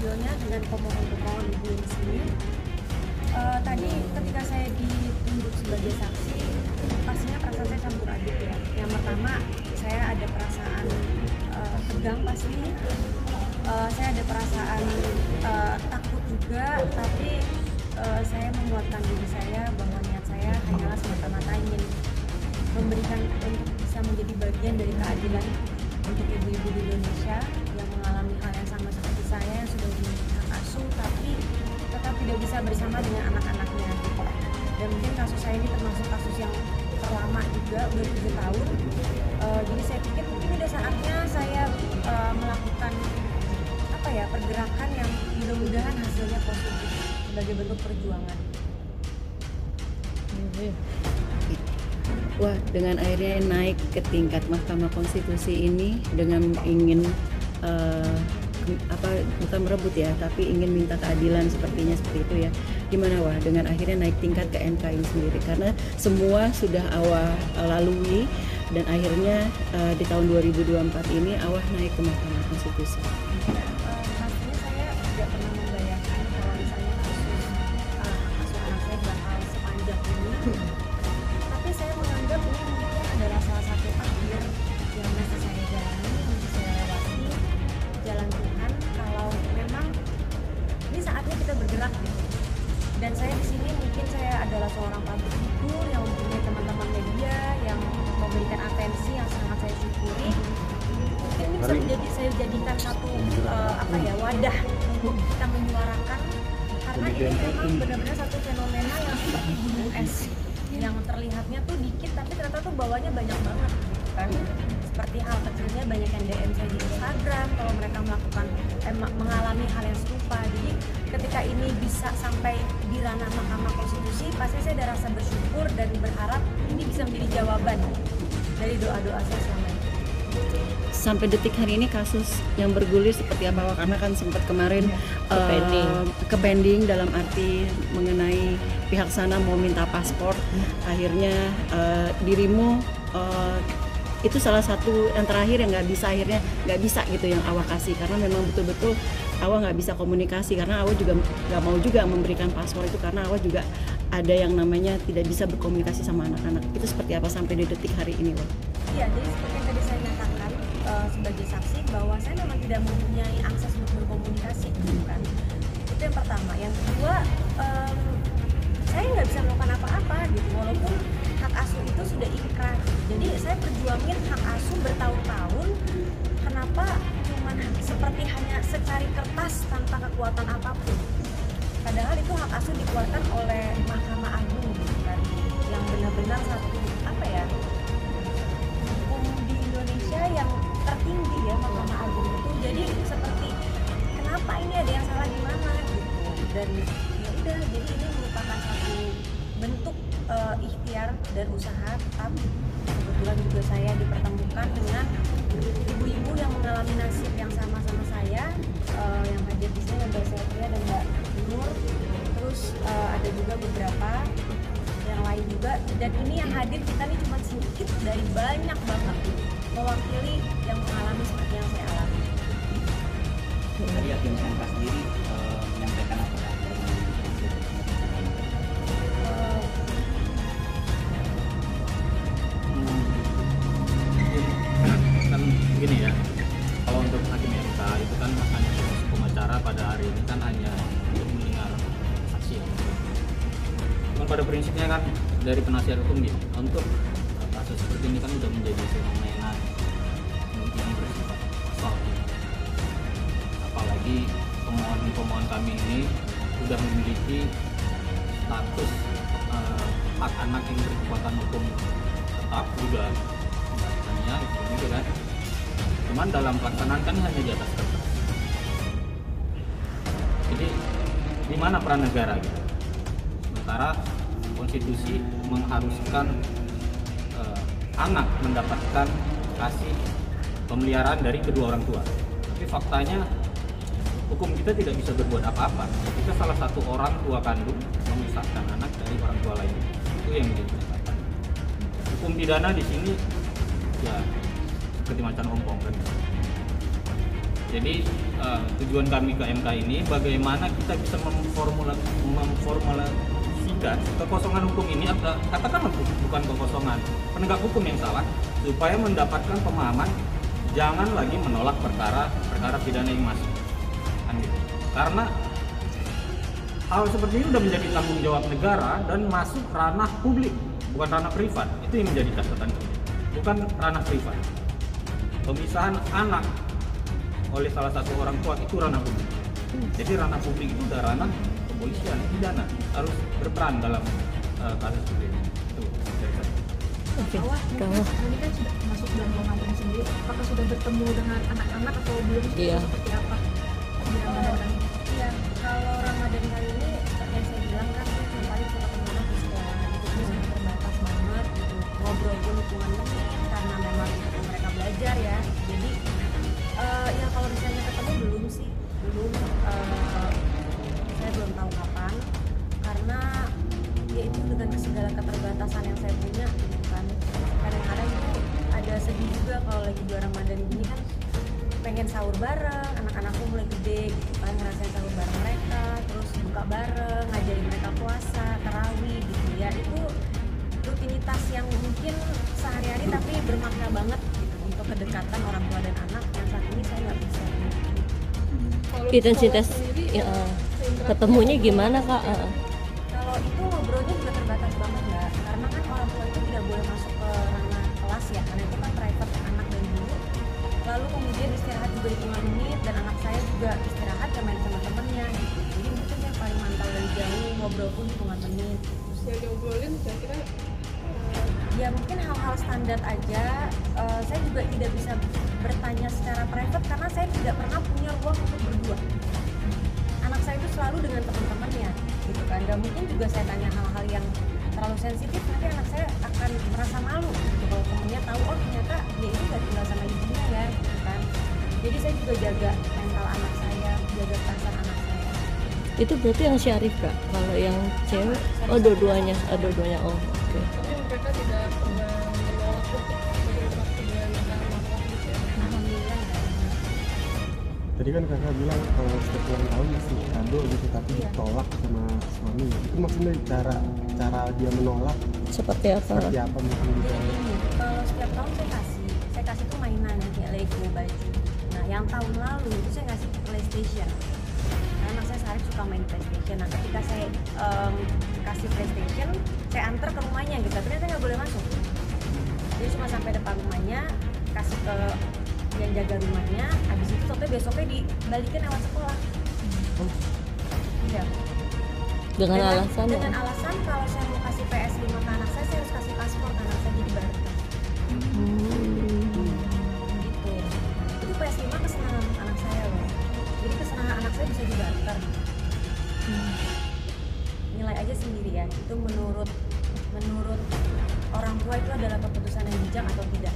videonya dengan pemohon-pemohon ibu di sini. Tadi ketika saya ditunjuk sebagai saksi, pastinya perasaan saya campur aduk ya. Yang pertama, saya ada perasaan tegang pasti, saya ada perasaan takut juga, tapi saya menguatkan diri saya bahwa niat saya hanyalah semata-mata ingin memberikan untuk bisa menjadi bagian dari keadilan untuk ibu-ibu di Indonesia yang mengalami hal yang sama seperti saya yang sudah memiliki hak asuh tapi tetap tidak bisa bersama dengan anak-anaknya. Dan mungkin kasus saya ini termasuk kasus yang terlama juga, udah 7 tahun. Jadi saya pikir mungkin udah saatnya saya melakukan pergerakan yang mudah-mudahan hasilnya positif sebagai bentuk perjuangan. Wah, dengan akhirnya naik ke tingkat Mahkamah Konstitusi ini dengan ingin bukan merebut ya, tapi ingin minta keadilan sepertinya seperti itu ya. Gimana Wah dengan akhirnya naik tingkat ke MK ini sendiri, karena semua sudah Awah lalui dan akhirnya di tahun 2024 ini Awah naik ke Mahkamah Konstitusi. Pastinya saya tidak pernah membayangkan kalau misalnya kasus anak saya bakal sepanjang ini. Tapi saya menganggap ini mungkin adalah salah satu akhir yang masih saya jalani, masih saya lewati jalan Tuhan. Kalau memang ini saatnya kita bergerak gitu. Dan saya di sini mungkin saya adalah seorang public figure yang mempunyai teman-teman media yang memberikan atensi yang sangat saya syukuri. Mungkin ini bisa saya jadikan satu wadah untuk kita menyuarakan, karena ini memang benar-benar satu fenomena yang seperti gunung es yang terlihatnya tuh dikit tapi ternyata tuh bawahnya banyak banget kan. Seperti hal kecilnya banyak yang DM saya di Instagram kalau mereka mengalami hal yang serupa. Jadi ketika ini bisa sampai di ranah Mahkamah Konstitusi, pasti saya ada rasa bersyukur dan berharap ini bisa menjadi jawaban dari doa-doa saya selama ini. Sampai detik hari ini kasus yang bergulir seperti apa? Karena kan sempat kemarin ke pending dalam arti mengenai pihak sana mau minta paspor, akhirnya dirimu itu salah satu yang terakhir yang akhirnya nggak bisa gitu yang Awah kasih, karena memang betul-betul Awah nggak bisa komunikasi, karena Awah juga nggak mau juga memberikan paspor itu karena Awah juga ada yang namanya tidak bisa berkomunikasi sama anak-anak. Itu seperti apa sampai di detik hari ini, Wah? Iya, jadi seperti yang tadi saya nyatakan sebagai saksi bahwa saya memang tidak mempunyai akses untuk berkomunikasi, kan? Itu yang pertama. Yang kedua, saya nggak bisa melakukan apa-apa gitu, walaupun hak asuh itu sudah inkrah. Jadi saya perjuangin hak asuh bertahun-tahun. Kenapa cuman seperti hanya secari kertas tanpa kekuatan apapun? Padahal itu hak asuh dikeluarkan oleh Mahkamah Agung gitu kan, yang benar-benar satu hukum di Indonesia yang tertinggi ya, Mahkamah Agung itu. Jadi seperti kenapa ini ada yang salah di mana gitu. Dan ya udah, jadi ini merupakan satu bentuk ikhtiar dan usaha. Tapi kebetulan juga saya dipertemukan dengan ibu-ibu yang mengalami nasib yang sama-sama saya, yang hadir di sini Mbak Sepia dan Mbak Nur. Terus ada juga beberapa yang lain juga, dan ini yang hadir kita nih cuma sedikit dari banyak banget mewakili yang mengalami seperti yang saya alami. Tadi Hakim MK sendiri menyampaikan apa? Kan begini ya, kalau untuk Hakim MK itu kan hanya hukum acara pada hari ini kan hanya untuk mendengar saksi. Cuman pada prinsipnya kan dari penasihat hukum gini, untuk kasus seperti ini kan udah menjadi fenomena yang bersifat pasal. Apalagi pemohon kami ini sudah memiliki status hak anak yang berkekuatan hukum tetap juga hanya gitu kan. Cuman dalam pelaksanaan kan hanya di atas kertas. Jadi di mana peran negara gitu? Sementara konstitusi mengharuskan anak mendapatkan kasih pemeliharaan dari kedua orang tua. Tapi faktanya hukum kita tidak bisa berbuat apa-apa jika salah satu orang tua kandung memisahkan anak dari orang tua lain. Itu yang menjadi catatan. Hukum pidana di sini ya seperti macan ompong kan. Jadi tujuan kami ke MK ini bagaimana kita bisa memformulasikan kekosongan hukum ini, katakanlah bukan kekosongan, penegak hukum yang salah, supaya mendapatkan pemahaman jangan lagi menolak perkara pidana yang masuk. Kan gitu. Karena hal seperti ini sudah menjadi tanggung jawab negara dan masuk ranah publik, bukan ranah privat. Itu yang menjadi catatan kita. Bukan ranah privat. Pemisahan anak oleh salah satu orang tua itu ranah publik. Jadi ranah publik itu udah ranah kepolisian, pidana harus berperan dalam kasus seperti ini. Itu dari saya. Oke, Ini kan sudah masuk dalam Ramadan sendiri. Apakah sudah bertemu dengan anak-anak atau belum? Iya. Seperti apa di Ramadan kali ini? Iya, kalau Ramadan kali ini seperti yang saya bilang kan paling suka ketemu anak di sekolah, itu pun sangat terbatas banget gitu. Ngobrol pun hitungan menit karena memang mereka belajar ya. Jadi ya kalau misalnya ketemu belum sih, saya belum tahu kapan karena ya itu dengan segala keterbatasan yang saya punya gitu kan. Kadang-kadang itu ada sedih juga kalau lagi bulan Ramadan gini kan, pengen sahur bareng, anak-anakku mulai gede gitu kan, ngerasain sahur bareng mereka, terus buka bareng, ngajarin mereka puasa, tarawih gitu ya. Itu rutinitas yang mungkin sehari-hari tapi bermakna banget gitu untuk kedekatan orang tua dan anak yang saat ini saya nggak bisa. intensitas ya, ketemunya gimana Kak? Kalau itu ngobrolnya juga terbatas banget Mbak, karena kan orang tua itu tidak boleh masuk ke ranah kelas ya, karena itu kan private anak dan guru. Lalu kemudian istirahat juga hitungan menit, dan anak saya juga istirahat ya main sama temennya gitu. Jadi mungkin yang paling mantau dari jauh, ngobrol pun hitungan menit. Yang diobrolin kira-kira Ya mungkin hal-hal standar aja. Saya juga tidak bisa bertanya secara private karena saya tidak pernah punya ruang untuk berdua. Anak saya itu selalu dengan teman-temannya gitu kan. Gak mungkin juga saya tanya hal-hal yang terlalu sensitif, nanti anak saya akan merasa malu gitu kalau temennya tahu oh ternyata dia ini gak tinggal sama ibunya ya gitu kan. Jadi saya juga jaga mental anak saya, jaga perasaan anak saya. Itu berarti yang syarif Kak? Kalau yang cewek? Oh dua-duanya, oh oke. tapi mereka tidak pernah menolak untuk berinteraksi dengan anak-anak gitu ya. Alhamdulillah ya. Tadi kan kakak bilang kalau setiap ulang tahun masih kado gitu, tapi Iya. ditolak sama suami. Itu maksudnya cara dia menolak Seperti apa? seperti apa mungkin Jadi bisa? gini, kalau setiap tahun saya kasih tuh mainan yang kayak Lego, baju. Nah yang tahun lalu itu saya ngasih PlayStation. Karena anak saya sehari suka main PlayStation. Nah ketika saya kasih PlayStation, saya antar ke rumahnya gitu. Ternyata nggak boleh masuk. Jadi cuma sampai depan rumahnya, kasih ke yang jaga rumahnya. Habis itu besoknya dibalikin lewat sekolah. Iya. Dengan alasan? Dengan alasan kalau saya mau kasih PS5 ke anak saya harus kasih paspor ke anak saya jadi barter. Gitu. Itu PS5 kesenangan anak saya loh. Jadi kesenangan anak saya bisa dibarter. Nilai aja sendiri ya. Itu menurut orang tua itu adalah keputusan yang bijak atau tidak.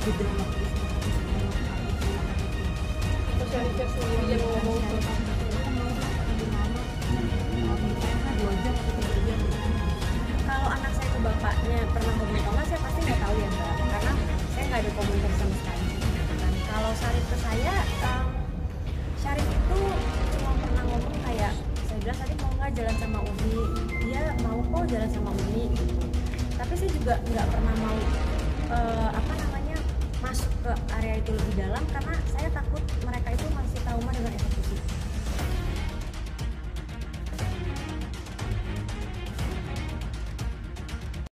Terus Syarifnya sendiri yang ngomong tuh Kalau anak saya ke bapaknya pernah ngomong atau nggak, saya pasti nggak tahu ya Mbak, karena saya nggak ada komunikasi sama sekali. Dan kalau Syarif ke saya, Syarif itu cuma pernah ngomong kayak, saya bilang tadi mau nggak jalan sama Umi, dia mau kok jalan sama Umi. Tapi saya juga nggak pernah mau masuk ke area itu lebih dalam karena saya